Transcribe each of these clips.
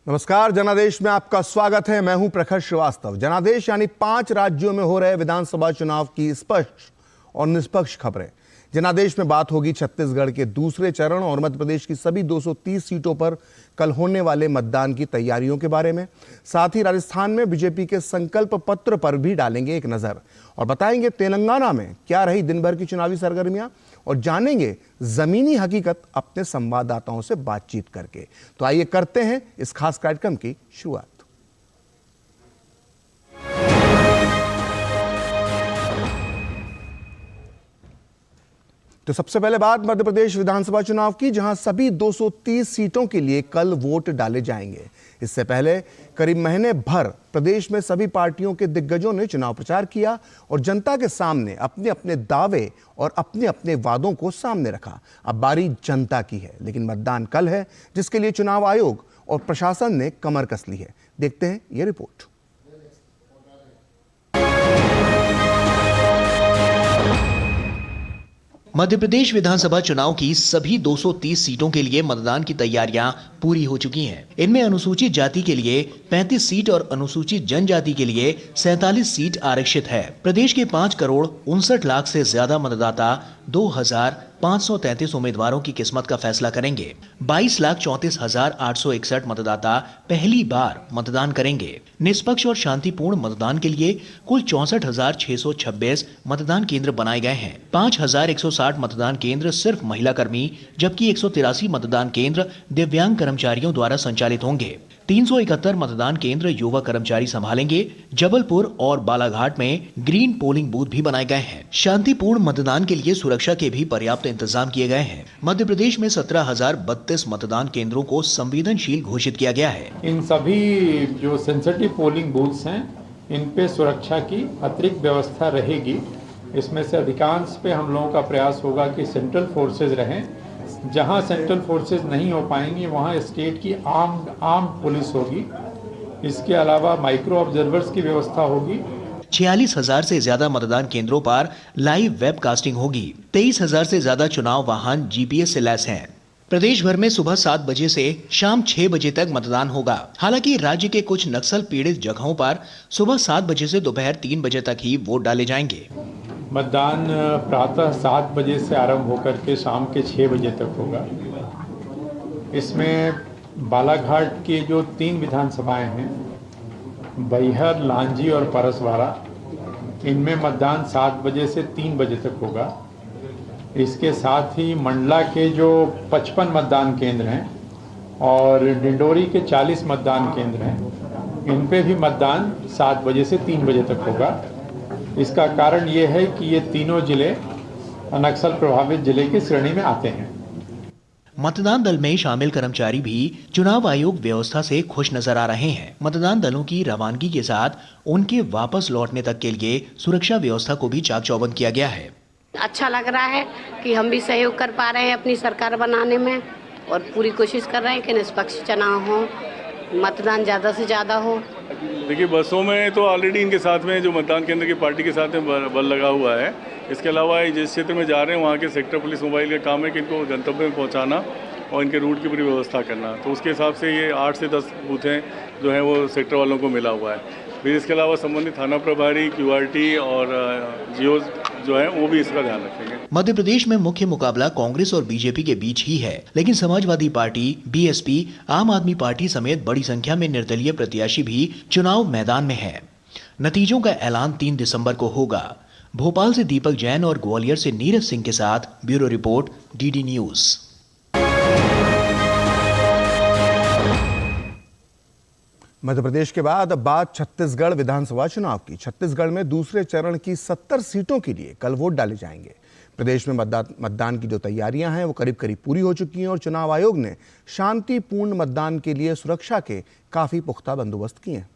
नमस्कार, जनादेश में आपका स्वागत है। मैं हूं प्रखर श्रीवास्तव। जनादेश यानी 5 राज्यों में हो रहे विधानसभा चुनाव की स्पष्ट और निष्पक्ष खबरें। जनादेश में बात होगी छत्तीसगढ़ के दूसरे चरण और मध्य प्रदेश की सभी 230 सीटों पर कल होने वाले मतदान की तैयारियों के बारे में। साथ ही राजस्थान में बीजेपी के संकल्प पत्र पर भी डालेंगे एक नजर और बताएंगे तेलंगाना में क्या रही दिन भर की चुनावी सरगर्मियां और जानेंगे जमीनी हकीकत अपने संवाददाताओं से बातचीत करके। तो आइए करते हैं इस खास कार्यक्रम की शुरुआत। तो सबसे पहले बात मध्य प्रदेश विधानसभा चुनाव की, जहां सभी 230 सीटों के लिए कल वोट डाले जाएंगे। इससे पहले करीब महीने भर प्रदेश में सभी पार्टियों के दिग्गजों ने चुनाव प्रचार किया और जनता के सामने अपने अपने दावे और अपने अपने वादों को सामने रखा। अब बारी जनता की है, लेकिन मतदान कल है, जिसके लिए चुनाव आयोग और प्रशासन ने कमर कस ली है। देखते हैं ये रिपोर्ट। मध्य प्रदेश विधानसभा चुनाव की सभी 230 सीटों के लिए मतदान की तैयारियां पूरी हो चुकी हैं। इनमें अनुसूचित जाति के लिए 35 सीट और अनुसूचित जनजाति के लिए 47 सीट आरक्षित है। प्रदेश के 5,59,00,000 से ज्यादा मतदाता 2,533 उम्मीदवारों की किस्मत का फैसला करेंगे। 22,34,861 मतदाता पहली बार मतदान करेंगे। निष्पक्ष और शांतिपूर्ण मतदान के लिए कुल 64,626 मतदान केंद्र बनाए गए हैं। 5,160 मतदान केंद्र सिर्फ महिला कर्मी, जबकि 183 मतदान केंद्र दिव्यांग कर्मचारियों द्वारा संचालित होंगे। 371 मतदान केंद्र युवा कर्मचारी संभालेंगे। जबलपुर और बालाघाट में ग्रीन पोलिंग बूथ भी बनाए गए हैं। शांतिपूर्ण मतदान के लिए सुरक्षा के भी पर्याप्त इंतजाम किए गए हैं। मध्य प्रदेश में 17,032 मतदान केंद्रों को संवेदनशील घोषित किया गया है। इन सभी जो सेंसिटिव पोलिंग बूथ्स हैं, इन पे सुरक्षा की अतिरिक्त व्यवस्था रहेगी। इसमें से अधिकांश पे हम लोगों का प्रयास होगा कि सेंट्रल फोर्सेज रहें। जहां सेंट्रल फोर्सेज नहीं हो पाएंगी वहां स्टेट की आर्म्ड पुलिस होगी। इसके अलावा माइक्रो ऑब्जर्वर्स की व्यवस्था होगी। 46,000 से ज्यादा मतदान केंद्रों पर लाइव वेबकास्टिंग होगी। 23,000 से ज्यादा चुनाव वाहन GPS से लैस हैं। प्रदेश भर में सुबह 7 बजे से शाम 6 बजे तक मतदान होगा। हालांकि राज्य के कुछ नक्सल पीड़ित जगहों पर सुबह 7 बजे से दोपहर 3 बजे तक ही वोट डाले जाएंगे। मतदान प्रातः 7 बजे से आरंभ होकर के शाम के 6 बजे तक होगा। इसमें बालाघाट के जो 3 विधानसभाएं हैं, बैहर, लांजी और परसवाड़ा, इनमें मतदान 7 बजे से 3 बजे तक होगा। इसके साथ ही मंडला के जो 55 मतदान केंद्र हैं और डिंडोरी के 40 मतदान केंद्र हैं, इन पे भी मतदान 7 बजे से 3 बजे तक होगा। इसका कारण ये है कि ये तीनों जिले नक्सल प्रभावित जिले की श्रेणी में आते हैं। मतदान दल में शामिल कर्मचारी भी चुनाव आयोग व्यवस्था से खुश नजर आ रहे हैं। मतदान दलों की रवानगी के साथ उनके वापस लौटने तक के लिए सुरक्षा व्यवस्था को भी चाक चौबंद किया गया है। अच्छा लग रहा है कि हम भी सहयोग कर पा रहे हैं अपनी सरकार बनाने में और पूरी कोशिश कर रहे हैं कि निष्पक्ष चुनाव हो, मतदान ज़्यादा से ज़्यादा हो। देखिए, बसों में तो ऑलरेडी इनके साथ में जो मतदान केंद्र की पार्टी के साथ में बल लगा हुआ है। इसके अलावा जिस क्षेत्र में जा रहे हैं वहाँ के सेक्टर पुलिस मोबाइल का काम है कि इनको गंतव्य में पहुँचाना और इनके रूट की पूरी व्यवस्था करना। तो उसके हिसाब से ये 8 से 10 बूथें जो हैं वो सेक्टर वालों को मिला हुआ है। फिर इसके अलावा संबंधित थाना प्रभारी, QRT और GO जो है वो भी इसका ध्यान रखेंगे। मध्य प्रदेश में मुख्य मुकाबला कांग्रेस और बीजेपी के बीच ही है, लेकिन समाजवादी पार्टी, BSP, आम आदमी पार्टी समेत बड़ी संख्या में निर्दलीय प्रत्याशी भी चुनाव मैदान में है। नतीजों का ऐलान 3 दिसंबर को होगा। भोपाल से दीपक जैन और ग्वालियर से नीरज सिंह के साथ bureau report, DD news. Madhya Pradesh के बाद अब बात छत्तीसगढ़ विधानसभा चुनाव की। छत्तीसगढ़ में दूसरे चरण की 70 सीटों के लिए कल वोट डाले जाएंगे। प्रदेश में मतदान की जो तैयारियां हैं वो करीब करीब पूरी हो चुकी हैं और चुनाव आयोग ने शांतिपूर्ण मतदान के लिए सुरक्षा के काफी पुख्ता बंदोबस्त किए हैं।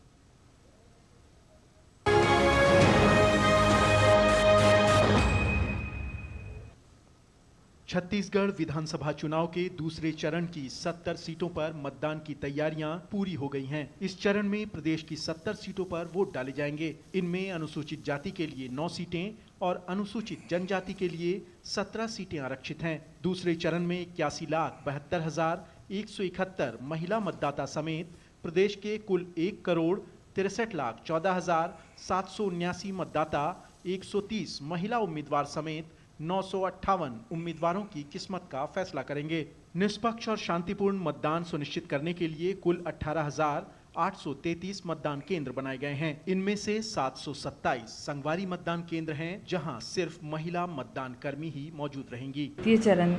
छत्तीसगढ़ विधानसभा चुनाव के दूसरे चरण की 70 सीटों पर मतदान की तैयारियां पूरी हो गई हैं। इस चरण में प्रदेश की 70 सीटों पर वोट डाले जाएंगे। इनमें अनुसूचित जाति के लिए 9 सीटें और अनुसूचित जनजाति के लिए 17 सीटें आरक्षित हैं। दूसरे चरण में 81,72,171 महिला मतदाता समेत प्रदेश के कुल 1,63,14,779 मतदाता 130 महिला उम्मीदवार समेत 958 उम्मीदवारों की किस्मत का फैसला करेंगे। निष्पक्ष और शांतिपूर्ण मतदान सुनिश्चित करने के लिए कुल 18,833 मतदान केंद्र बनाए गए हैं। इनमें से 727 संगवारी मतदान केंद्र हैं, जहां सिर्फ महिला मतदान कर्मी ही मौजूद रहेंगी। तृतीय चरण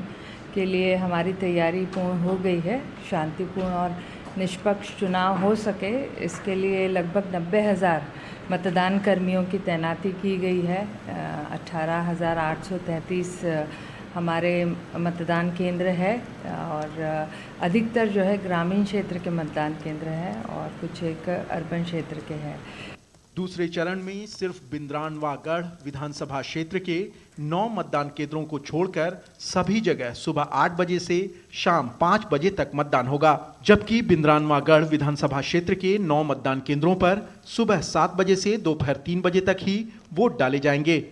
के लिए हमारी तैयारी पूर्ण हो गई है। शांतिपूर्ण और निष्पक्ष चुनाव हो सके, इसके लिए लगभग 90,000 मतदान कर्मियों की तैनाती की गई है। 18,833 हमारे मतदान केंद्र है और अधिकतर जो है ग्रामीण क्षेत्र के मतदान केंद्र है और कुछ एक अर्बन क्षेत्र के हैं। दूसरे चरण में सिर्फ बिंद्रानवागढ़ विधानसभा क्षेत्र के 9 मतदान केंद्रों को छोड़कर सभी जगह सुबह 8 बजे से शाम 5 बजे तक मतदान होगा, जबकि बिंद्रानवागढ़ विधानसभा क्षेत्र के 9 मतदान केंद्रों पर सुबह 7 बजे से दोपहर 3 बजे तक ही वोट डाले जाएंगे।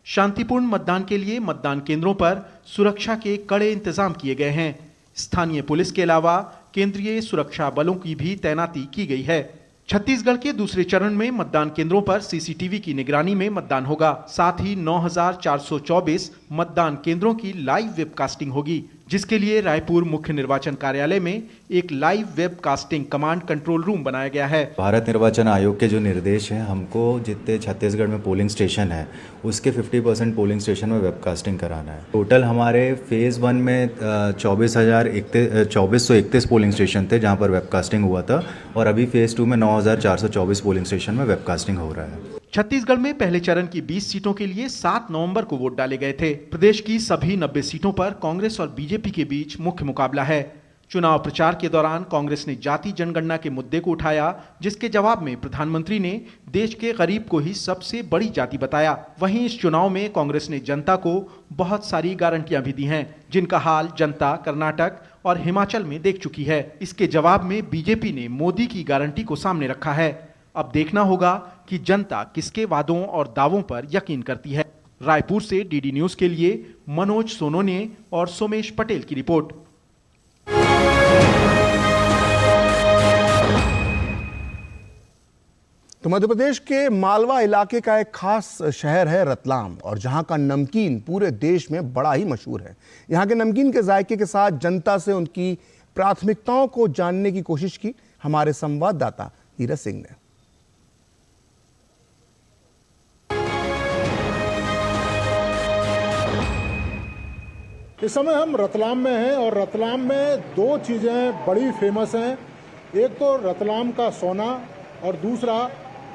शांतिपूर्ण मतदान के लिए मतदान केंद्रों पर सुरक्षा के कड़े इंतजाम किए गए हैं। स्थानीय पुलिस के अलावा केंद्रीय सुरक्षा बलों की भी तैनाती की गई है। छत्तीसगढ़ के दूसरे चरण में मतदान केंद्रों पर सीसीटीवी की निगरानी में मतदान होगा। साथ ही 9,424 मतदान केंद्रों की लाइव वेबकास्टिंग होगी, जिसके लिए रायपुर मुख्य निर्वाचन कार्यालय में एक live webcasting command control room बनाया गया है। भारत निर्वाचन आयोग के जो निर्देश हैं, हमको जितने छत्तीसगढ़ में पोलिंग स्टेशन है उसके 50% पोलिंग स्टेशन में वेबकास्टिंग कराना है। टोटल हमारे फेज़ 1 में 24,131 पोलिंग स्टेशन थे जहां पर वेबकास्टिंग हुआ था और अभी फेज़ 2 में 9,424 पोलिंग स्टेशन में वेबकास्टिंग हो रहा है। छत्तीसगढ़ में पहले चरण की 20 सीटों के लिए 7 नवंबर को वोट डाले गए थे। प्रदेश की सभी 90 सीटों पर कांग्रेस और बीजेपी के बीच मुख्य मुकाबला है। चुनाव प्रचार के दौरान कांग्रेस ने जाति जनगणना के मुद्दे को उठाया, जिसके जवाब में प्रधानमंत्री ने देश के गरीब को ही सबसे बड़ी जाति बताया। वहीं इस चुनाव में कांग्रेस ने जनता को बहुत सारी गारंटियां भी दी हैं, जिनका हाल जनता कर्नाटक और हिमाचल में देख चुकी है। इसके जवाब में बीजेपी ने मोदी की गारंटी को सामने रखा है। अब देखना होगा कि जनता किसके वादों और दावों पर यकीन करती है। रायपुर से डीडी न्यूज के लिए मनोज सोनोने और सोमेश पटेल की रिपोर्ट। तो मध्य प्रदेश के मालवा इलाके का एक खास शहर है रतलाम, और जहां का नमकीन पूरे देश में बड़ा ही मशहूर है। यहां के नमकीन के जायके के साथ जनता से उनकी प्राथमिकताओं को जानने की कोशिश की हमारे संवाददाता नीरज सिंह ने। इस समय हम रतलाम में हैं और रतलाम में 2 चीज़ें बड़ी फेमस हैं। एक तो रतलाम का सोना और दूसरा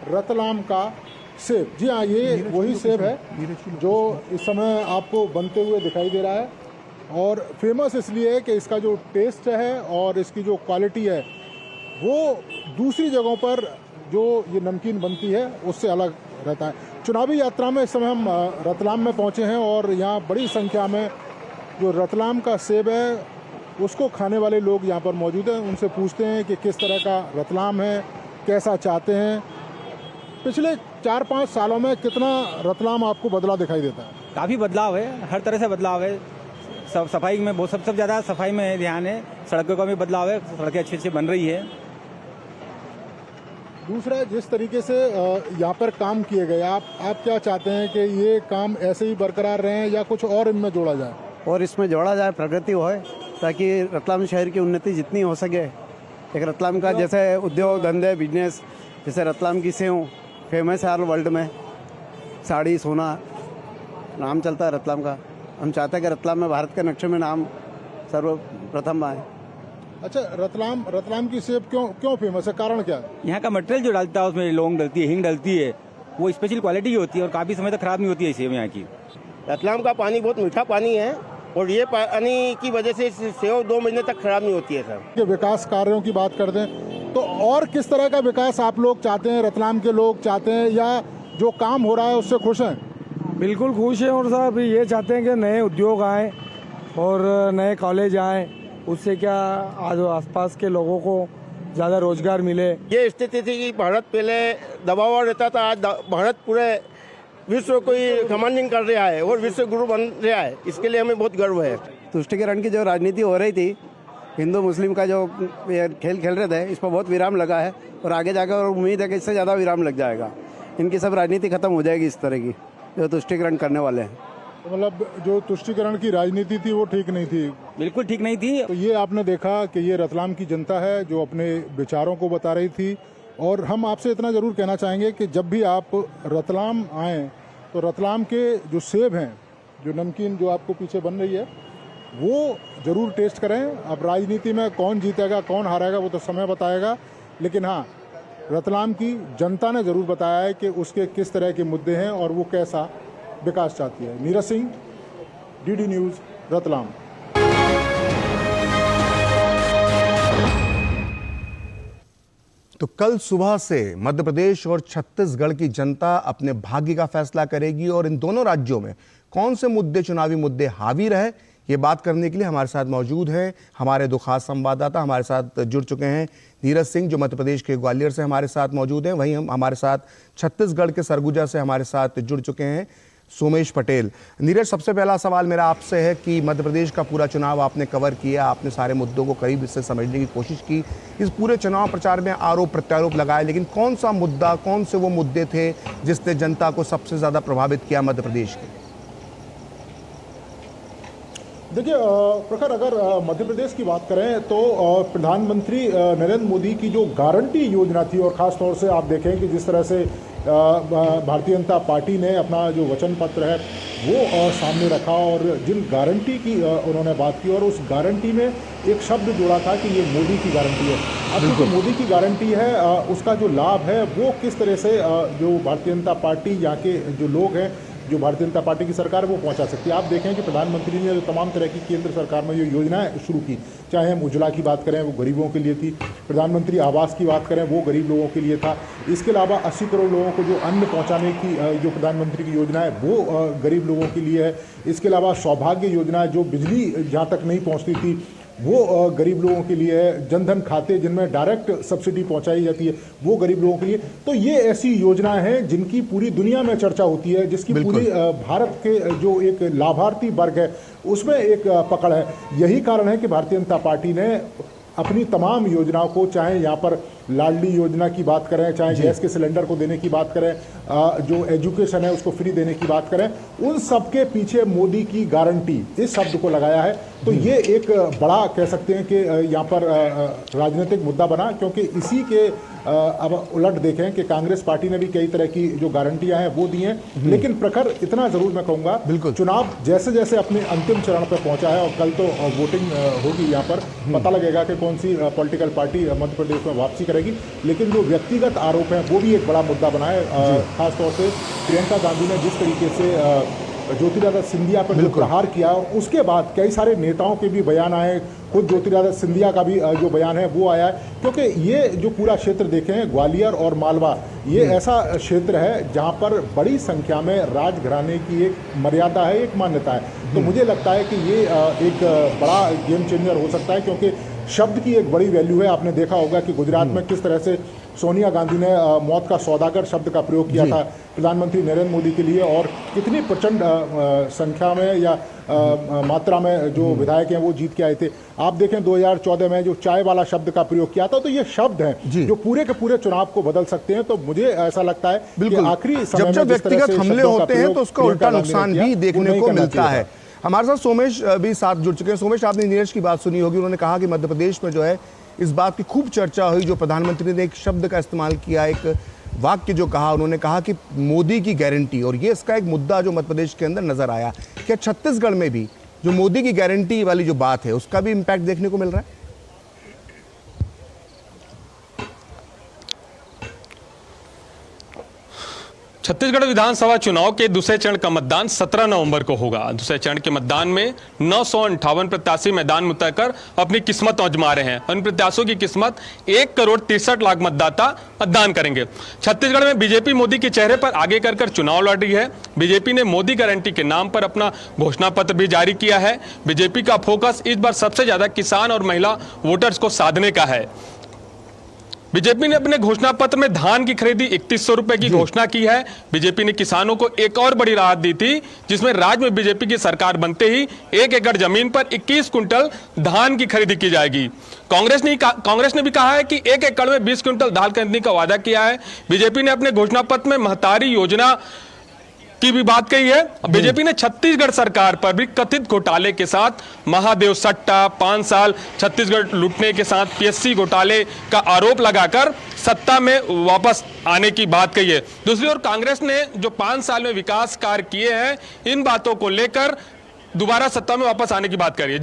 रतलाम का सेब। जी हाँ, ये वही सेब है जो इस समय आपको बनते हुए दिखाई दे रहा है और फेमस इसलिए है कि इसका जो टेस्ट है और इसकी जो क्वालिटी है वो दूसरी जगहों पर जो ये नमकीन बनती है उससे अलग रहता है। चुनावी यात्रा में इस समय हम रतलाम में पहुँचे हैं और यहाँ बड़ी संख्या में जो रतलाम का सेब है उसको खाने वाले लोग यहाँ पर मौजूद हैं। उनसे पूछते हैं कि किस तरह का रतलाम है, कैसा चाहते हैं। पिछले 4-5 सालों में कितना रतलाम आपको बदला दिखाई देता है? काफ़ी बदलाव है, हर तरह से बदलाव है। सब सफाई में बहुत सबसे ज़्यादा सफाई में ध्यान है, सड़कों का भी बदलाव है, सड़कें अच्छी अच्छी बन रही है। दूसरा, जिस तरीके से यहाँ पर काम किए गए, आप क्या चाहते हैं कि ये काम ऐसे ही बरकरार रहें या कुछ और इनमें जोड़ा जाए? और इसमें जोड़ा जाए, प्रगति हो, ताकि रतलाम शहर की उन्नति जितनी हो सके। एक रतलाम का जैसे उद्योग धंधे बिजनेस, जैसे रतलाम की सेव फेमस है ऑल वर्ल्ड में, साड़ी सोना नाम चलता है रतलाम का। हम चाहते हैं कि रतलाम में भारत के नक्शे में नाम सर्वप्रथम आए। अच्छा, रतलाम की सेब क्यों फेमस है, कारण क्या है? यहाँ का मटेरियल जो डालता है उसमें लौंग डलती है, हींग डलती है, वो स्पेशल क्वालिटी की होती है और काफ़ी समय तक खराब नहीं होती है सेब यहाँ की। रतलाम का पानी बहुत मीठा पानी है और ये पानी की वजह से सेव 2 महीने तक खराब नहीं होती है सर। ये विकास कार्यों की बात कर दें तो और किस तरह का विकास आप लोग चाहते हैं, रतलाम के लोग चाहते हैं, या जो काम हो रहा है उससे खुश हैं? बिल्कुल खुश हैं और साहब ये चाहते हैं कि नए उद्योग आएँ और नए कॉलेज आएँ, उससे क्या आज आसपास के लोगों को ज़्यादा रोजगार मिले। ये स्थिति थी कि भारत पहले दबाव रहता था, आज भारत पूरे विश्व को कमांडिंग कर रहा है और विश्व गुरु बन रहा है। इसके लिए हमें बहुत गर्व है। तुष्टिकरण की जो राजनीति हो रही थी हिंदू मुस्लिम का जो ये खेल खेल रहे थे, इस पर बहुत विराम लगा है और आगे जाकर और उम्मीद है कि इससे ज़्यादा विराम लग जाएगा। इनकी सब राजनीति खत्म हो जाएगी इस तरह की जो तुष्टीकरण करने वाले हैं। तो मतलब जो तुष्टीकरण की राजनीति थी वो ठीक नहीं थी, बिल्कुल ठीक नहीं थी। तो ये आपने देखा कि ये रतलाम की जनता है जो अपने विचारों को बता रही थी। और हम आपसे इतना ज़रूर कहना चाहेंगे कि जब भी आप रतलाम आएँ तो रतलाम के जो सेब हैं, जो नमकीन जो आपको पीछे बन रही है, वो ज़रूर टेस्ट करें। अब राजनीति में कौन जीतेगा कौन हारेगा वो तो समय बताएगा, लेकिन हाँ, रतलाम की जनता ने ज़रूर बताया है कि उसके किस तरह के मुद्दे हैं और वो कैसा विकास चाहती है। Neeraj Singh, DD news, Ratlam. तो कल सुबह से मध्य प्रदेश और छत्तीसगढ़ की जनता अपने भाग्य का फैसला करेगी और इन दोनों राज्यों में कौन से मुद्दे, चुनावी मुद्दे हावी रहे, ये बात करने के लिए हमारे साथ मौजूद हैं हमारे दो खास संवाददाता। हमारे साथ जुड़ चुके हैं नीरज सिंह जो मध्य प्रदेश के ग्वालियर से हमारे साथ मौजूद हैं, वहीं हमारे साथ छत्तीसगढ़ के सरगुजा से हमारे साथ जुड़ चुके हैं सोमेश पटेल। नीरज, सबसे पहला सवाल मेरा आपसे है कि मध्य प्रदेश का पूरा चुनाव आपने कवर किया, आपने सारे मुद्दों को करीब से समझने की कोशिश की, इस पूरे चुनाव प्रचार में आरोप प्रत्यारोप लगाए, लेकिन कौन सा मुद्दा, कौन से वो मुद्दे थे जिसने जनता को सबसे ज़्यादा प्रभावित किया मध्य प्रदेश के? देखिए प्रखर, अगर मध्य प्रदेश की बात करें तो प्रधानमंत्री नरेंद्र मोदी की जो गारंटी योजना थी, और ख़ास तौर से आप देखें कि जिस तरह से भारतीय जनता पार्टी ने अपना जो वचन पत्र है वो सामने रखा और जिन गारंटी की उन्होंने बात की, और उस गारंटी में एक शब्द जोड़ा था कि ये मोदी की गारंटी है। अब जो मोदी की गारंटी है उसका जो लाभ है वो किस तरह से जो भारतीय जनता पार्टी, यहाँ के जो लोग हैं, जो भारतीय जनता पार्टी की सरकार है वो पहुंचा सकती है। आप देखें कि प्रधानमंत्री ने जो तमाम तरह की केंद्र सरकार में जो योजनाएं शुरू की, चाहे हम उज्ज्वला की बात करें वो गरीबों के लिए थी, प्रधानमंत्री आवास की बात करें वो गरीब लोगों के लिए था, इसके अलावा 80 करोड़ लोगों को जो अन्न पहुंचाने की जो प्रधानमंत्री की योजना है वो गरीब लोगों के लिए है, इसके अलावा सौभाग्य योजना जो बिजली जहाँ तक नहीं पहुँचती थी वो गरीब लोगों के लिए है, जनधन खाते जिनमें डायरेक्ट सब्सिडी पहुंचाई जाती है वो गरीब लोगों के लिए। तो ये ऐसी योजनाएं हैं जिनकी पूरी दुनिया में चर्चा होती है, जिसकी पूरी भारत के जो एक लाभार्थी वर्ग है उसमें एक पकड़ है। यही कारण है कि भारतीय जनता पार्टी ने अपनी तमाम योजनाओं को, चाहे यहाँ पर लाडली योजना की बात करें, चाहे गैस के सिलेंडर को देने की बात करें, जो एजुकेशन है उसको फ्री देने की बात करें, उन सब के पीछे मोदी की गारंटी इस शब्द को लगाया है। तो ये एक बड़ा कह सकते हैं कि यहाँ पर राजनीतिक मुद्दा बना, क्योंकि इसी के अब उलट देखें कि कांग्रेस पार्टी ने भी कई तरह की जो गारंटियां हैं वो दी हैं, लेकिन प्रखर इतना जरूर मैं कहूँगा, चुनाव जैसे जैसे अपने अंतिम चरण पर पहुंचा है और कल तो वोटिंग होगी, यहाँ पर पता लगेगा कि कौन सी पॉलिटिकल पार्टी मध्य प्रदेश में वापसी करेगी, लेकिन जो व्यक्तिगत आरोप हैं वो भी एक बड़ा मुद्दा बना है। खासतौर से प्रियंका गांधी ने जिस तरीके से ज्योतिरादित्य सिंधिया पर जो प्रहार किया, उसके बाद कई सारे नेताओं के भी बयान आए, खुद ज्योतिरादित्य सिंधिया का भी जो बयान है वो आया है, क्योंकि ये जो पूरा क्षेत्र देखें ग्वालियर और मालवा, ये ऐसा क्षेत्र है जहाँ पर बड़ी संख्या में राजघराने की एक मर्यादा है, एक मान्यता है। तो मुझे लगता है कि ये एक बड़ा गेम चेंजर हो सकता है, क्योंकि शब्द की एक बड़ी वैल्यू है। आपने देखा होगा कि गुजरात में किस तरह से सोनिया गांधी ने मौत का सौदागर शब्द का प्रयोग किया था प्रधानमंत्री नरेंद्र मोदी के लिए, और कितनी प्रचंड संख्या में या मात्रा में जो विधायक हैं वो जीत के आए थे। आप देखें 2014 में जो चाय वाला शब्द का प्रयोग किया था, तो ये शब्द हैं जो पूरे के पूरे चुनाव को बदल सकते हैं। तो मुझे ऐसा लगता है कि आखिरी समय में जब व्यक्तिगत हमले होते हैं तो उसका उल्टा नुकसान भी देखने को मिलता है। हमारे साथ सोमेश भी साथ जुड़ चुके हैं। सोमेश, आपने नीरज की बात सुनी होगी, उन्होंने कहा कि मध्य प्रदेश में जो है इस बात की खूब चर्चा हुई, जो प्रधानमंत्री ने एक शब्द का इस्तेमाल किया, एक वाक्य जो कहा, उन्होंने कहा कि मोदी की गारंटी, और ये इसका एक मुद्दा जो मध्य प्रदेश के अंदर नजर आया। क्या छत्तीसगढ़ में भी जो मोदी की गारंटी वाली जो बात है उसका भी इम्पैक्ट देखने को मिल रहा है? छत्तीसगढ़ विधानसभा चुनाव के दूसरे चरण का मतदान 17 नवंबर को होगा। दूसरे चरण के मतदान में 958 प्रत्याशी मैदान में उतरकर अपनी किस्मत आजमा रहे हैं। उन प्रत्याशियों की किस्मत 1,63,00,000 मतदाता मतदान करेंगे। छत्तीसगढ़ में बीजेपी मोदी के चेहरे पर आगे कर चुनाव लड़ रही है। बीजेपी ने मोदी गारंटी के नाम पर अपना घोषणा पत्र भी जारी किया है। बीजेपी का फोकस इस बार सबसे ज्यादा किसान और महिला वोटर्स को साधने का है। बीजेपी ने अपने घोषणा पत्र में धान की खरीदी 3100 रुपए की घोषणा की है। बीजेपी ने किसानों को एक और बड़ी राहत दी थी, जिसमें राज्य में बीजेपी की सरकार बनते ही 1 एकड़ जमीन पर 21 कुंटल धान की खरीदी की जाएगी। कांग्रेस ने भी कहा है कि 1 एकड़ में 20 कुंटल दाल खरीदने का वादा किया है। बीजेपी ने अपने घोषणा पत्र में महतारी योजना की भी बात कही है। बीजेपी ने छत्तीसगढ़ सरकार पर भी कथित घोटाले के साथ महादेव सट्टा, 5 साल छत्तीसगढ़ लूटने के साथ पीएससी घोटाले का आरोप लगाकर सत्ता में वापस आने की बात कही है। दूसरी ओर कांग्रेस ने जो 5 साल में विकास कार्य किए हैं, इन बातों को लेकर दोबारा सत्ता में वापस आने की बात करी है।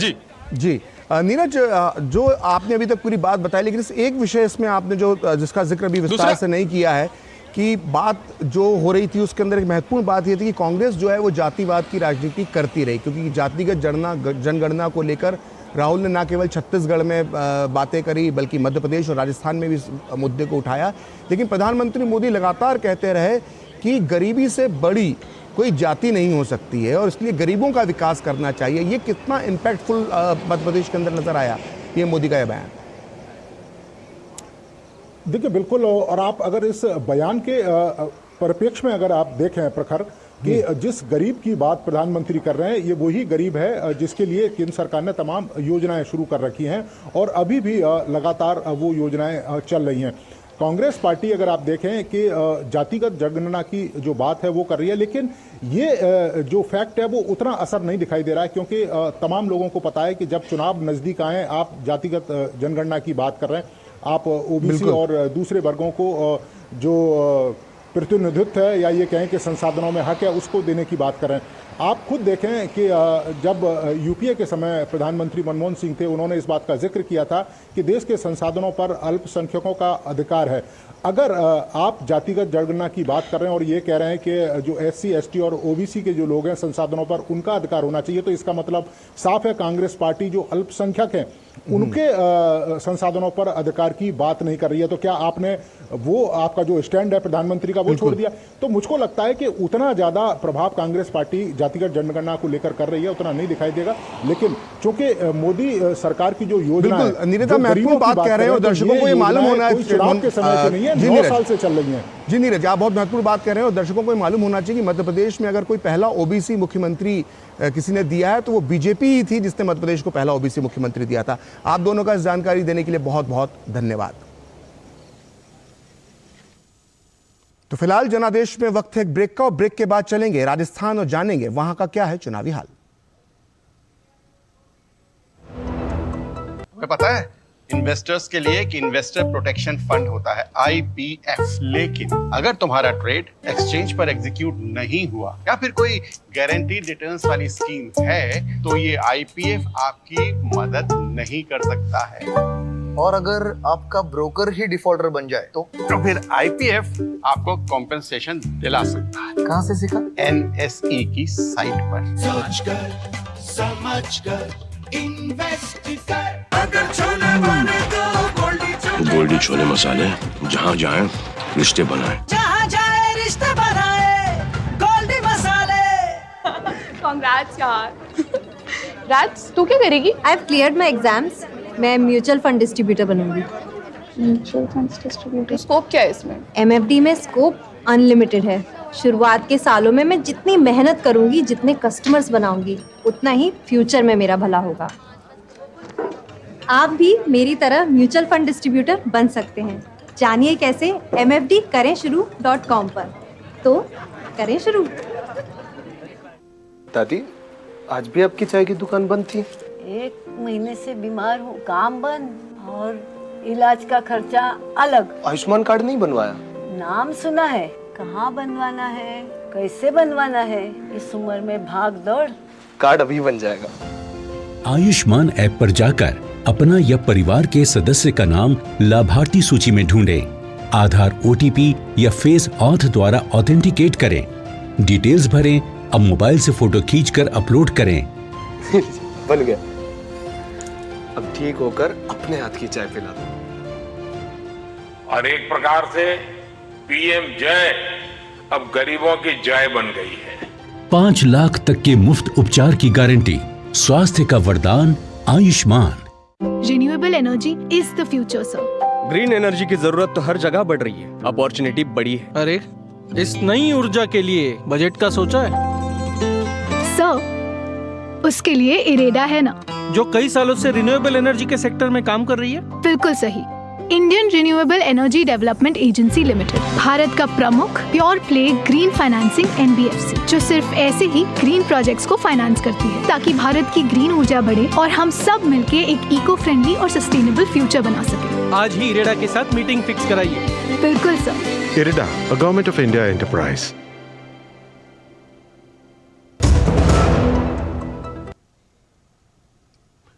जी नीरज, जो आपने अभी तक पूरी बात बताई, लेकिन इस एक विषय इसमें आपने जो जिसका जिक्र अभी विस्तार से नहीं किया है कि बात जो हो रही थी उसके अंदर एक महत्वपूर्ण बात यह थी कि कांग्रेस जो है वो जातिवाद की राजनीति करती रही, क्योंकि जातिगत जनगणना को लेकर राहुल ने न केवल छत्तीसगढ़ में बातें करी बल्कि मध्य प्रदेश और राजस्थान में भी इस मुद्दे को उठाया। लेकिन प्रधानमंत्री मोदी लगातार कहते रहे कि गरीबी से बड़ी कोई जाति नहीं हो सकती है और इसलिए गरीबों का विकास करना चाहिए। ये कितना इम्पैक्टफुल मध्य प्रदेश के अंदर नजर आया ये मोदी का यह बयान? देखिए बिल्कुल, और आप अगर इस बयान के परिप्रेक्ष्य में अगर आप देखें प्रखर कि जिस गरीब की बात प्रधानमंत्री कर रहे हैं, ये वही गरीब है जिसके लिए केंद्र सरकार ने तमाम योजनाएं शुरू कर रखी हैं और अभी भी लगातार वो योजनाएं चल रही हैं। कांग्रेस पार्टी अगर आप देखें कि जातिगत जनगणना की जो बात है वो कर रही है, लेकिन ये जो फैक्ट है वो उतना असर नहीं दिखाई दे रहा है, क्योंकि तमाम लोगों को पता है कि जब चुनाव नज़दीक आए, आप जातिगत जनगणना की बात कर रहे हैं, आप ओबीसी और दूसरे वर्गों को जो प्रतिनिधित्व है या ये कहें कि संसाधनों में हक है उसको देने की बात कर रहे हैं। आप खुद देखें कि जब यूपीए के समय प्रधानमंत्री मनमोहन सिंह थे, उन्होंने इस बात का जिक्र किया था कि देश के संसाधनों पर अल्पसंख्यकों का अधिकार है। अगर आप जातिगत जनगणना की बात कर रहे हैं और ये कह रहे हैं कि जो SC, ST और OBC के जो लोग हैं संसाधनों पर उनका अधिकार होना चाहिए, तो इसका मतलब साफ है कांग्रेस पार्टी जो अल्पसंख्यक हैं उनके संसाधनों पर अधिकार की बात नहीं कर रही है। तो क्या आपने वो आपका जो स्टैंड है प्रधानमंत्री का वो छोड़ दिया? तो मुझको लगता है कि उतना ज्यादा प्रभाव कांग्रेस पार्टी जातिगत जनगणना को लेकर कर रही है उतना नहीं दिखाई देगा। लेकिन चूंकि मोदी सरकार की जो योजना है, नीरज महत्वपूर्ण बात कह रहे हो, दर्शकों को ये मालूम होना है चुनाव के समय नहीं है, 9 साल से चल रही है। जी नीरज, आप बहुत महत्वपूर्ण बात कह रहे हो। दर्शकों को मालूम होना चाहिए कि मध्य प्रदेश में अगर कोई पहला ओबीसी मुख्यमंत्री किसी ने दिया है तो वो बीजेपी ही थी जिसने मध्य प्रदेश को पहला ओबीसी मुख्यमंत्री दिया था। आप दोनों का जानकारी देने के लिए बहुत बहुत धन्यवाद। तो फिलहाल जनादेश में वक्त है एक ब्रेक का, और ब्रेक के बाद चलेंगे राजस्थान और जानेंगे वहां का क्या है चुनावी हाल। तुम्हें पता है इन्वेस्टर्स के लिए कि इन्वेस्टर प्रोटेक्शन फंड होता है IPF, लेकिन अगर तुम्हारा ट्रेड एक्सचेंज पर एग्जीक्यूट नहीं हुआ या फिर कोई गारंटीड रिटर्न्स वाली स्कीम है तो ये IPF आपकी मदद नहीं कर सकता है। और अगर आपका ब्रोकर ही डिफॉल्टर बन जाए तो फिर IPF आपको कॉम्पेंसेशन दिला सकता है। कहां से सीखा? NSE की साइट पर। सोचकर समझकर इन्वेस्ट कर, अगर छोले बने तो गोल्डी छोले मसाले, जहाँ जाए रिश्ते बनाए, जहाँ जाए रिश्ते बनाए, गोल्डी मसाले। कांग्रेट्स यार। राज, तू क्या करेगी? I have cleared my exams. मैं म्यूचुअल फंड डिस्ट्रीब्यूटर बनूंगी। म्यूचुअल फंड डिस्ट्रीब्यूटर, स्कोप क्या है इसमें? MFD में स्कोप अनलिमिटेड है। शुरुआत के सालों में मैं जितनी मेहनत करूंगी, जितने कस्टमर्स बनाऊंगी, उतना ही फ्यूचर में मेरा भला होगा। आप भी मेरी तरह म्यूचुअल फंड डिस्ट्रीब्यूटर बन सकते हैं। जानिए कैसे mfdkarenshuru.com पर। तो करें शुरू। दादी, आज भी आपकी चाय की दुकान बंद थी? 1 महीने से बीमार हूँ, काम बंद और इलाज का खर्चा अलग। आयुष्मान कार्ड नहीं बनवाया? नाम सुना है, कहाँ बनवाना है, कैसे बनवाना है, इस उम्र में भाग दौड़। कार्ड अभी बन जाएगा। आयुष्मान ऐप पर जाकर अपना या परिवार के सदस्य का नाम लाभार्थी सूची में ढूंढें। आधार, OTP या फेस ऑथ द्वारा ऑथेंटिकेट करें। डिटेल्स भरें। अब मोबाइल से फोटो खींचकर अपलोड करें। बन गया। अब ठीक होकर अपने हाथ की चाय पिला दो। और एक प्रकार से PM जय अब गरीबों की जय बन गई है। 5 लाख तक के मुफ्त उपचार की गारंटी, स्वास्थ्य का वरदान Ayushman. Renewable energy is the future, sir. Green energy की जरूरत तो हर जगह बढ़ रही है, अपॉर्चुनिटी बड़ी है। अरे इस नई ऊर्जा के लिए बजट का सोचा है? सर, उसके लिए इरेडा है ना, जो कई सालों से रिन्यूएबल एनर्जी के सेक्टर में काम कर रही है। बिल्कुल सही। Indian renewable energy development agency limited, Bharat का प्रमुख pure play green financing NBFC, जो सिर्फ ऐसे ही ग्रीन प्रोजेक्ट्स को फाइनेंस करती है ताकि भारत की ग्रीन ऊर्जा बढ़े और हम सब मिलके एक इको फ्रेंडली और सस्टेनेबल फ्यूचर बना सके। आज ही इरेडा के साथ मीटिंग फिक्स कराइए। बिल्कुल sir. IREDA, a Government of India enterprise.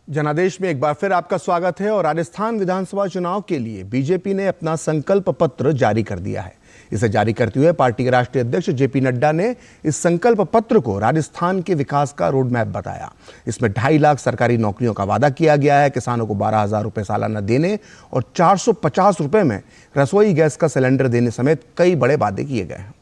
जनादेश में एक बार फिर आपका स्वागत है। और राजस्थान विधानसभा चुनाव के लिए बीजेपी ने अपना संकल्प पत्र जारी कर दिया है। इसे जारी करते हुए पार्टी के राष्ट्रीय अध्यक्ष जेपी नड्डा ने इस संकल्प पत्र को राजस्थान के विकास का रोड मैप बताया। इसमें 2.5 लाख सरकारी नौकरियों का वादा किया गया है, किसानों को 12,000 रुपए सालाना देने और 450 रुपए में रसोई गैस का सिलेंडर देने समेत कई बड़े वादे किए गए हैं।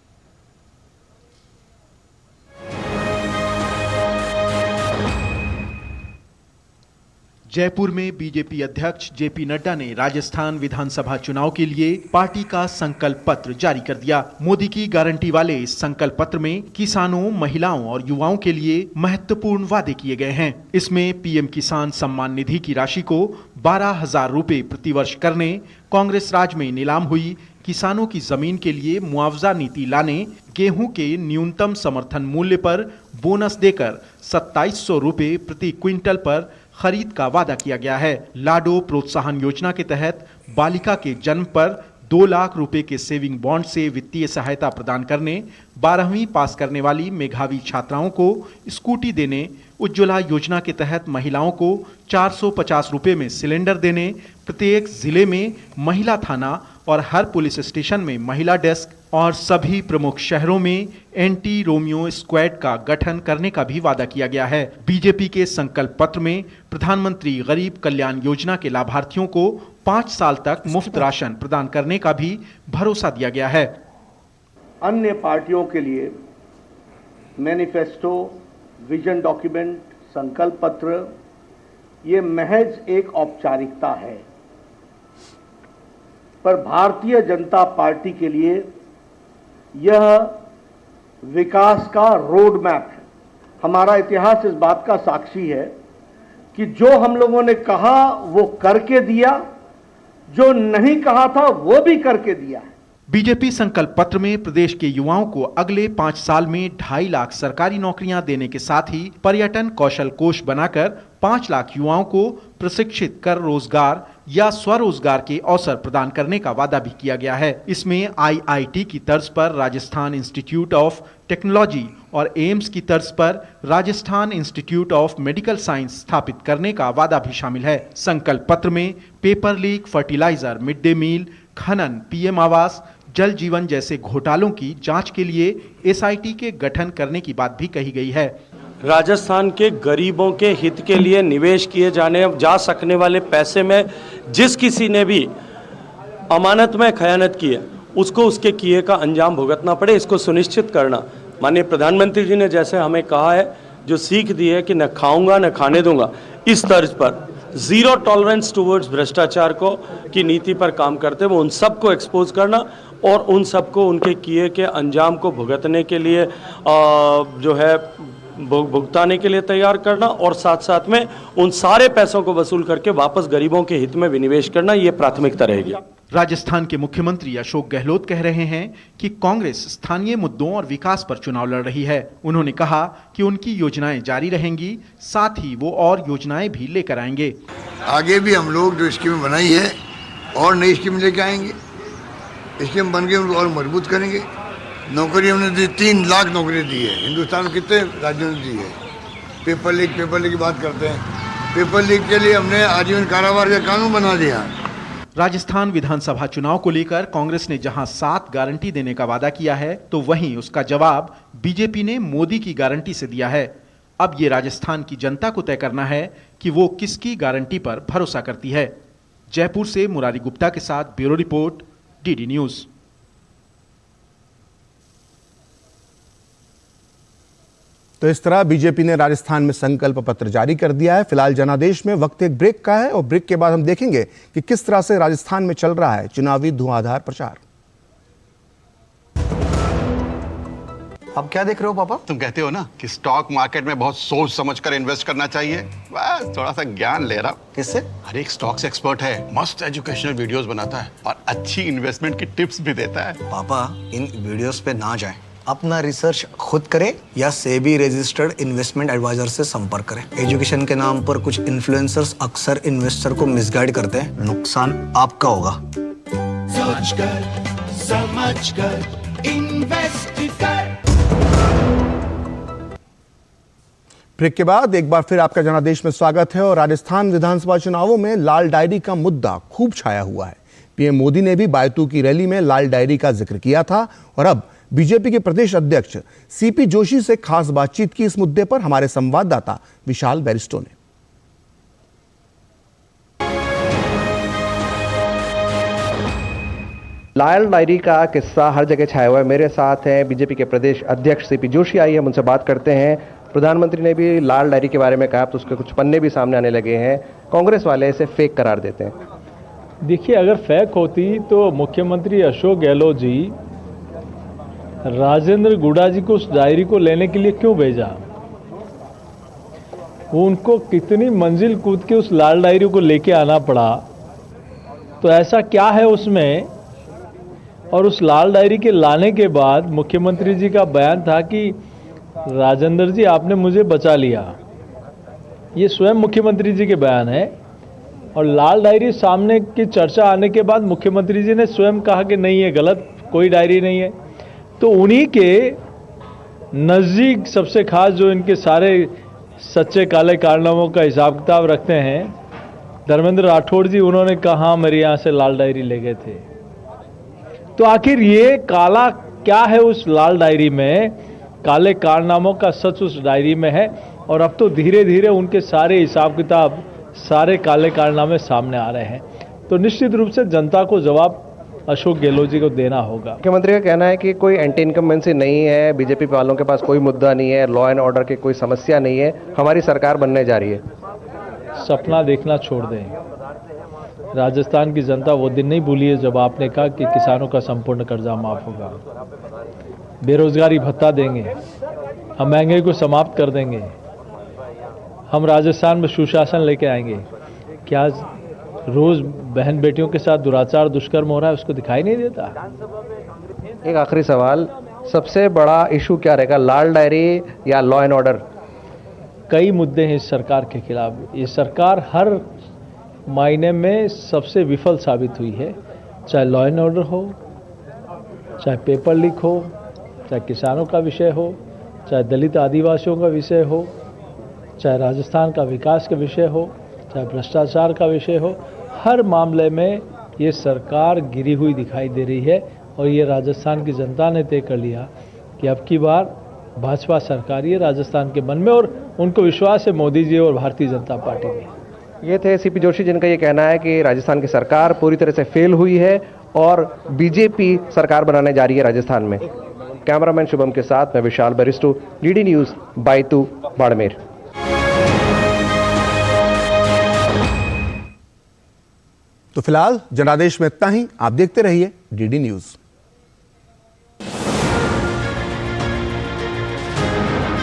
जयपुर में बीजेपी अध्यक्ष जेपी नड्डा ने राजस्थान विधानसभा चुनाव के लिए पार्टी का संकल्प पत्र जारी कर दिया। मोदी की गारंटी वाले इस संकल्प पत्र में किसानों, महिलाओं और युवाओं के लिए महत्वपूर्ण वादे किए गए हैं। इसमें पीएम किसान सम्मान निधि की राशि को 12,000 रुपए प्रतिवर्ष करने, कांग्रेस राज में नीलाम हुई किसानों की जमीन के लिए मुआवजा नीति लाने, गेहूं के न्यूनतम समर्थन मूल्य पर बोनस देकर 2700 रुपए प्रति क्विंटल पर खरीद का वादा किया गया है। लाडो प्रोत्साहन योजना के तहत बालिका के जन्म पर 2 लाख रुपए के सेविंग बॉन्ड से वित्तीय सहायता प्रदान करने, 12वीं पास करने वाली मेधावी छात्राओं को स्कूटी देने, उज्ज्वला योजना के तहत महिलाओं को 450 रुपए में सिलेंडर देने, प्रत्येक जिले में महिला थाना और हर पुलिस स्टेशन में महिला डेस्क और सभी प्रमुख शहरों में एंटी रोमियो स्क्वाड का गठन करने का भी वादा किया गया है। बीजेपी के संकल्प पत्र में प्रधानमंत्री गरीब कल्याण योजना के लाभार्थियों को 5 साल तक मुफ्त राशन प्रदान करने का भी भरोसा दिया गया है। अन्य पार्टियों के लिए मैनिफेस्टो, विजन डॉक्यूमेंट, संकल्प पत्र ये महज एक औपचारिकता है, पर भारतीय जनता पार्टी के लिए यह विकास का रोड मैप है। हमारा इतिहास इस बात का साक्षी है कि जो हम लोगों ने कहा वो करके दिया, जो नहीं कहा था वो भी करके दिया है। बीजेपी संकल्प पत्र में प्रदेश के युवाओं को अगले 5 साल में 2.5 लाख सरकारी नौकरियां देने के साथ ही पर्यटन कौशल कोष बनाकर 5 लाख युवाओं को प्रशिक्षित कर रोजगार या स्वरोजगार के अवसर प्रदान करने का वादा भी किया गया है। इसमें आईआईटी की तर्ज पर राजस्थान इंस्टीट्यूट ऑफ टेक्नोलॉजी और एम्स की तर्ज पर Rajasthan institute of medical science स्थापित करने का वादा भी शामिल है। संकल्प पत्र में paper leak, fertilizer, mid day meal, खनन, पीएम आवास, जल जीवन जैसे घोटालों की जांच के लिए एसआईटी के गठन करने की बात भी कही गई है। राजस्थान के गरीबों के हित के लिए निवेश किए जा सकने वाले पैसे में जिस किसी ने भी अमानत में खयानत की है उसको उसके किए का अंजाम भुगतना पड़े, इसको सुनिश्चित करना। माननीय प्रधानमंत्री जी ने जैसे हमें कहा है, जो सीख दी है कि न खाऊंगा न खाने दूंगा, इस तर्ज पर जीरो टॉलरेंस टुवर्ड्स भ्रष्टाचार को की नीति पर काम करते हुए उन सबको एक्सपोज करना और उन सबको उनके किए के अंजाम को भुगतने के लिए जो है भुगताने के लिए तैयार करना और साथ साथ में उन सारे पैसों को वसूल करके वापस गरीबों के हित में विनिवेश करना, ये प्राथमिकता रहेगी। राजस्थान के मुख्यमंत्री अशोक गहलोत कह रहे हैं कि कांग्रेस स्थानीय मुद्दों और विकास पर चुनाव लड़ रही है। उन्होंने कहा कि उनकी योजनाएं जारी रहेंगी, साथ ही वो और योजनाएं भी लेकर आएंगे। आगे भी हम लोग जो स्कीम बनाई है और नई स्कीम लेके आएंगे, स्कीम बन के उनको और मजबूत करेंगे। नौकरी हमने दी, 3 लाख नौकरी दी है। हिंदुस्तान में कितने राज्यों ने दी है। पेपर लीक की बात करते हैं, पेपर लीक के लिए हमने आजीवन कारावास का कानून बना दिया। राजस्थान विधानसभा चुनाव को लेकर कांग्रेस ने जहां 7 गारंटी देने का वादा किया है, तो वहीं उसका जवाब बीजेपी ने मोदी की गारंटी से दिया है। अब ये राजस्थान की जनता को तय करना है कि वो किसकी गारंटी पर भरोसा करती है। जयपुर से मुरारी गुप्ता के साथ ब्यूरो रिपोर्ट, डीडी न्यूज। तो इस तरह बीजेपी ने राजस्थान में संकल्प पत्र जारी कर दिया है। फिलहाल जनादेश में वक्त एक ब्रेक का है और ब्रेक के बाद हम देखेंगे कि किस तरह से राजस्थान में चल रहा है चुनावी धुआंधार प्रचार। अब क्या देख रहे हो पापा? तुम कहते हो ना कि स्टॉक मार्केट में बहुत सोच समझकर इन्वेस्ट करना चाहिए, बस थोड़ा सा ज्ञान ले रहा। किससे? हर एक स्टॉक्स एक्सपर्ट है, मस्त एजुकेशनल वीडियोस बनाता है और अच्छी इन्वेस्टमेंट की टिप्स भी देता है। पापा इन वीडियोस पे ना जाएं, अपना रिसर्च खुद करें या सेबी रजिस्टर्ड इन्वेस्टमेंट एडवाइजर से संपर्क करें। एजुकेशन के नाम पर कुछ इन्फ्लुएंसर्स अक्सर इन्वेस्टर को मिसगाइड करते हैं, नुकसान आपका होगा। सोच कर समझ कर इन्वेस्ट कर। ब्रेक के बाद एक बार फिर आपका जनादेश में स्वागत है और राजस्थान विधानसभा चुनावों में लाल डायरी का मुद्दा खूब छाया हुआ है। पीएम मोदी ने भी बायतू की रैली में लाल डायरी का जिक्र किया था और अब बीजेपी के प्रदेश अध्यक्ष सीपी जोशी से खास बातचीत की इस मुद्दे पर हमारे संवाददाता विशाल बैरिस्टो ने। लाल डायरी का किस्सा हर जगह छाया हुआ है। मेरे साथ हैं बीजेपी के प्रदेश अध्यक्ष सीपी जोशी, आइए हम उनसे बात करते हैं। प्रधानमंत्री ने भी लाल डायरी के बारे में कहा, तो उसके कुछ पन्ने भी सामने आने लगे हैं। कांग्रेस वाले इसे फेक करार देते हैं। देखिए, अगर फेक होती तो मुख्यमंत्री अशोक गहलोत जी राजेंद्र गुडा जी को उस डायरी को लेने के लिए क्यों भेजा? वो उनको कितनी मंजिल कूद के उस लाल डायरी को लेके आना पड़ा, तो ऐसा क्या है उसमें? और उस लाल डायरी के लाने के बाद मुख्यमंत्री जी का बयान था कि राजेंद्र जी आपने मुझे बचा लिया। ये स्वयं मुख्यमंत्री जी के बयान है। और लाल डायरी सामने की चर्चा आने के बाद मुख्यमंत्री जी ने स्वयं कहा कि नहीं, ये गलत, कोई डायरी नहीं है। तो उन्हीं के नज़दीक सबसे खास जो इनके सारे सच्चे काले कारनामों का हिसाब किताब रखते हैं, धर्मेंद्र राठौड़ जी, उन्होंने कहा मेरे यहाँ से लाल डायरी ले गए थे। तो आखिर ये काला क्या है उस लाल डायरी में? काले कारनामों का सच उस डायरी में है और अब तो धीरे धीरे उनके सारे हिसाब किताब, सारे काले कारनामे सामने आ रहे हैं। तो निश्चित रूप से जनता को जवाब अशोक गहलोत जी को देना होगा। मुख्यमंत्री का कहना है कि कोई एंटी इनकम्बेंसी नहीं है, बीजेपी वालों के पास कोई मुद्दा नहीं है, लॉ एंड ऑर्डर की कोई समस्या नहीं है, हमारी सरकार बनने जा रही है। सपना देखना छोड़ दें। राजस्थान की जनता वो दिन नहीं भूली है जब आपने कहा कि किसानों का संपूर्ण कर्जा माफ होगा, बेरोजगारी भत्ता देंगे, हम महंगाई को समाप्त कर देंगे, हम राजस्थान में सुशासन लेके आएंगे। क्या रोज बहन बेटियों के साथ दुराचार दुष्कर्म हो रहा है, उसको दिखाई नहीं देता? एक आखिरी सवाल, सबसे बड़ा इशू क्या रहेगा, लाल डायरी या लॉ एंड ऑर्डर? कई मुद्दे हैं इस सरकार के खिलाफ। ये सरकार हर मायने में सबसे विफल साबित हुई है, चाहे लॉ एंड ऑर्डर हो, चाहे पेपर लीक हो, चाहे किसानों का विषय हो, चाहे दलित आदिवासियों का विषय हो, चाहे राजस्थान का विकास का विषय हो, चाहे भ्रष्टाचार का विषय हो। हर मामले में ये सरकार गिरी हुई दिखाई दे रही है और ये राजस्थान की जनता ने तय कर लिया कि अब की बार भाजपा सरकार ये राजस्थान के मन में, और उनको विश्वास है मोदी जी और भारतीय जनता पार्टी में। ये थे सीपी जोशी, जिनका ये कहना है कि राजस्थान की सरकार पूरी तरह से फेल हुई है और बीजेपी सरकार बनाने जा रही है राजस्थान में। कैमरामैन शुभम के साथ मैं विशाल बैरिस्टो, डीडी न्यूज़, बायतू, बाड़मेर। तो फिलहाल जनादेश में इतना ही। आप देखते रहिए डीडी न्यूज़।